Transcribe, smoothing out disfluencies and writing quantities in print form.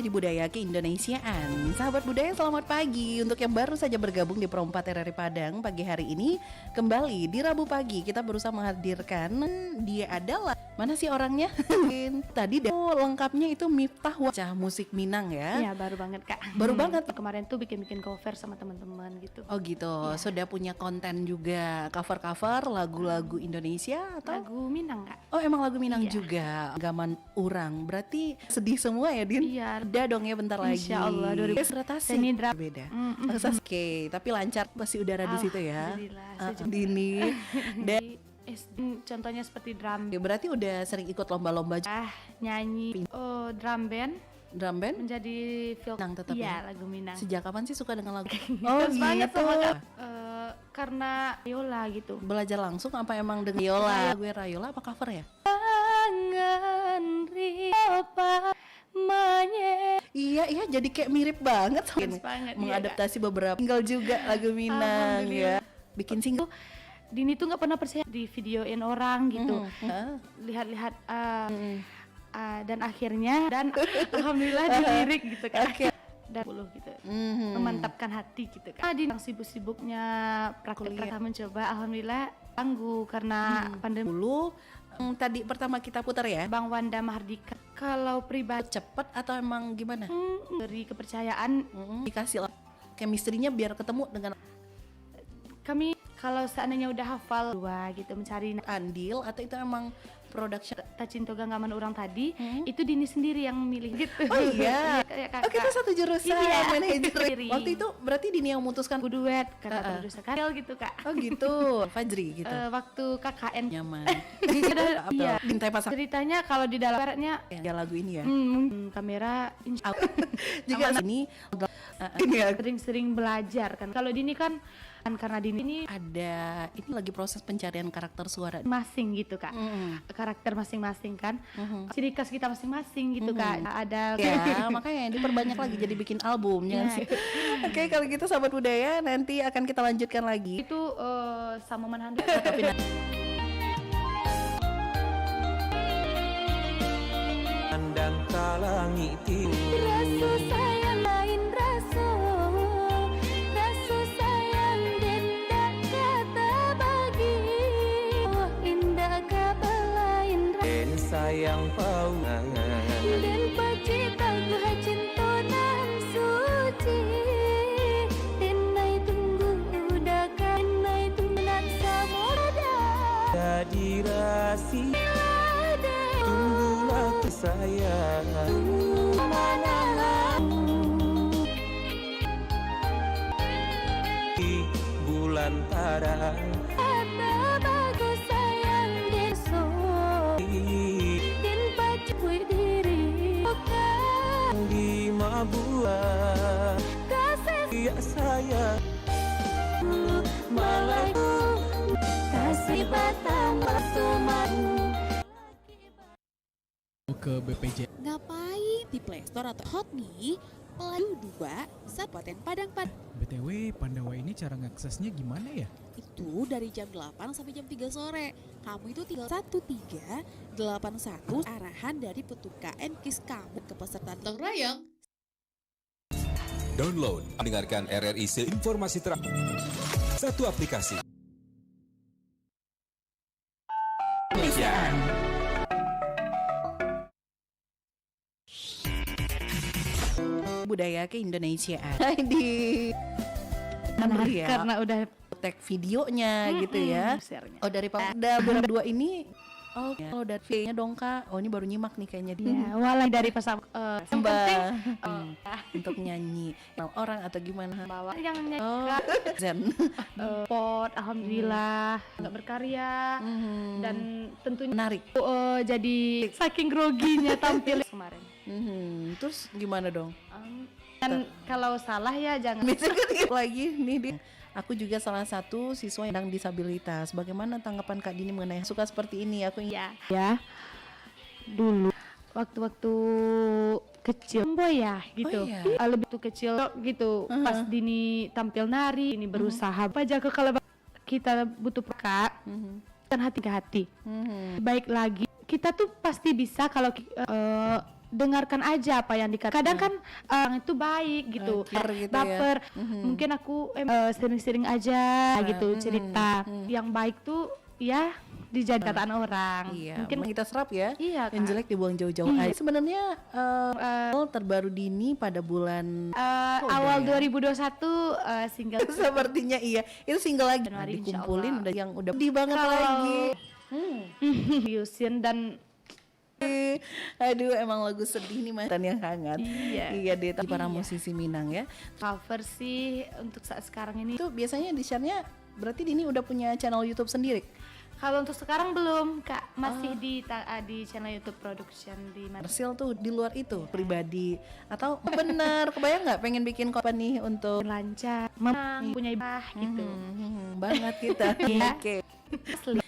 sampai di Budaya Keindonesiaan. Sahabat budaya, selamat pagi. Untuk yang baru saja bergabung di Pro 4 RRI Padang pagi hari ini, kembali di Rabu pagi kita berusaha menghadirkan dia adalah mana sih orangnya? Tadi lengkapnya itu Miftah Wajah musik Minang ya. Iya, baru banget Kak. Baru banget. Kemarin tuh bikin cover sama teman-teman gitu. Oh gitu. Iya. Sudah punya konten juga cover-cover lagu-lagu Indonesia atau Lagu Minang Kak. Oh emang lagu Minang Iya. juga. Gaman urang. Berarti sedih semua ya Din? Iya. Udah dong ya bentar lagi. Insya Allah 2000. Beratasi. Seni drama. Beda. Mm-mm. Oke, tapi lancar pasti udara di situ ya. Alhamdulillah. Dini. Dan Contohnya seperti drum band. berarti udah sering ikut lomba-lomba Nyanyi drum band drum band? menjadi film. Minang tetap Iya, ya? lagu Minang. Sejak kapan sih suka dengan lagu? Terus banget sama gitu. Kak. Karena Yola gitu. Belajar langsung apa emang dengan Rayola? Gue Rayola apa cover ya? Tangan Riopa Iya jadi kayak mirip banget banget, mengadaptasi beberapa single juga lagu Minang ya. Bikin single. Dini tuh nggak pernah percaya di videoin orang gitu. Lihat-lihat dan akhirnya alhamdulillah dilirik gitu kan. Dan gitu. Memantapkan hati gitu kan. Di sibuk-sibuknya praktek mencoba, alhamdulillah tangguh karena pandemi. Dulu tadi pertama kita putar ya. Bang Wanda Mahardika. Kalau pribadi Cepet atau emang gimana? dari kepercayaan Dikasih chemistry-nya biar ketemu dengan kami kalau seandainya udah hafal dua gitu mencari andil atau itu emang production? Tacinto Genggaman Urang tadi itu Dini sendiri yang milih gitu. Oh iya. Kayak Oh kita satu jurusan Iya. manajer. Waktu itu berarti Dini yang memutuskan duet kata produser Karel gitu Kak. Oh gitu. Fajri gitu. Waktu KKN Nyaman. iya. Dintai pasang Ceritanya kalau di dalam baratnya ya lagu ini ya. kamera Jika ini ya. sering-sering belajar kan. Kalau Dini kan karena Dini ini ada ini lagi proses pencarian karakter suara masing gitu Kak. Karakter masing-masing kan. Ciri khas kita masing-masing gitu Kak. Ada ya makanya diperbanyak lagi jadi bikin album jangan sih. Oke, kalau gitu sahabat budaya nanti akan kita lanjutkan lagi. Itu sama Manhanda. Tapi Andang kalangi tidur Rasu sayang lain rasu sayang denda kata bagi oh, indah kata lain dan sayang paungan dan pacita gua cinta nan suci denai tunggu udah kan nai tungguan samoda jadi rahasia tunggulah kesayangan mana di bulan tarang kata bagus sayang deso dan pacui diri bukan di Mabua kasih ya sayang malaiku kasih batang bersuman ke BPJ. Ngapain di Play Store atau Hotme? Pelaju 2 Kabupaten Padang. BTW, Pandawa ini cara ngaksesnya gimana ya? Itu dari jam 8 sampai jam 3 sore. Kamu itu tinggal 1381 arahan dari petugas KIS kamu ke peserta Rayang. Download, dengarkan RRI seinformasi satu aplikasi. Budaya Keindonesiaan di ya. Karena udah tag videonya gitu ya. share-nya. Oh dari Pamda berdua ini. Oh kalau dari videonya dong Kak. Oh ini baru nyimak nih kayaknya dia. Ya, walau dari pesawat yang penting Untuk nyanyi orang atau gimana? bawa yang nyanyi Oh Zen. pot alhamdulillah nggak berkarya dan tentunya Menarik. jadi saking groginya tampil kemarin. Terus gimana dong? Dan kalau salah ya jangan. Lagi nih di aku juga salah satu siswa yang disabilitas. Bagaimana tanggapan Kak Dini mengenai suka seperti ini? Aku Ya dulu waktu-waktu kecil boy ya gitu. Oh, iya. Lebih tuh kecil gitu pas Dini tampil nari ini berusaha aja kalau kita butuh Kak dan hati ke hati baik lagi kita tuh pasti bisa kalau dengarkan aja apa yang dikatakan. Kadang kan itu baik gitu, Gitu baper. ya. Mungkin aku sering-sering aja gitu cerita. Yang baik tuh ya dijadi kataan orang. Iya, Mungkin kita serap ya. Iya, Yang Kak. jelek dibuang jauh-jauh aja. Sebenarnya terbaru Dini pada bulan awal 2021 single sepertinya iya. Itu single lagi. Januari, Dikumpulin insyaallah. udah yang udah di banget Kalau- lagi. Yusin dan Aduh, emang lagu sedih nih mantan yang hangat. Iya. Deh, tapi para musisi Minang ya. cover sih untuk saat sekarang ini. Itu biasanya di share-nya berarti Dini udah punya channel YouTube sendiri. Kalau untuk sekarang belum, Kak. Masih di channel YouTube production di Marsil tuh di luar itu pribadi atau bener kebayang nggak pengen bikin konten nih untuk lancar, memang punya ibah gitu. banget kita. Iya. Oke. Asli.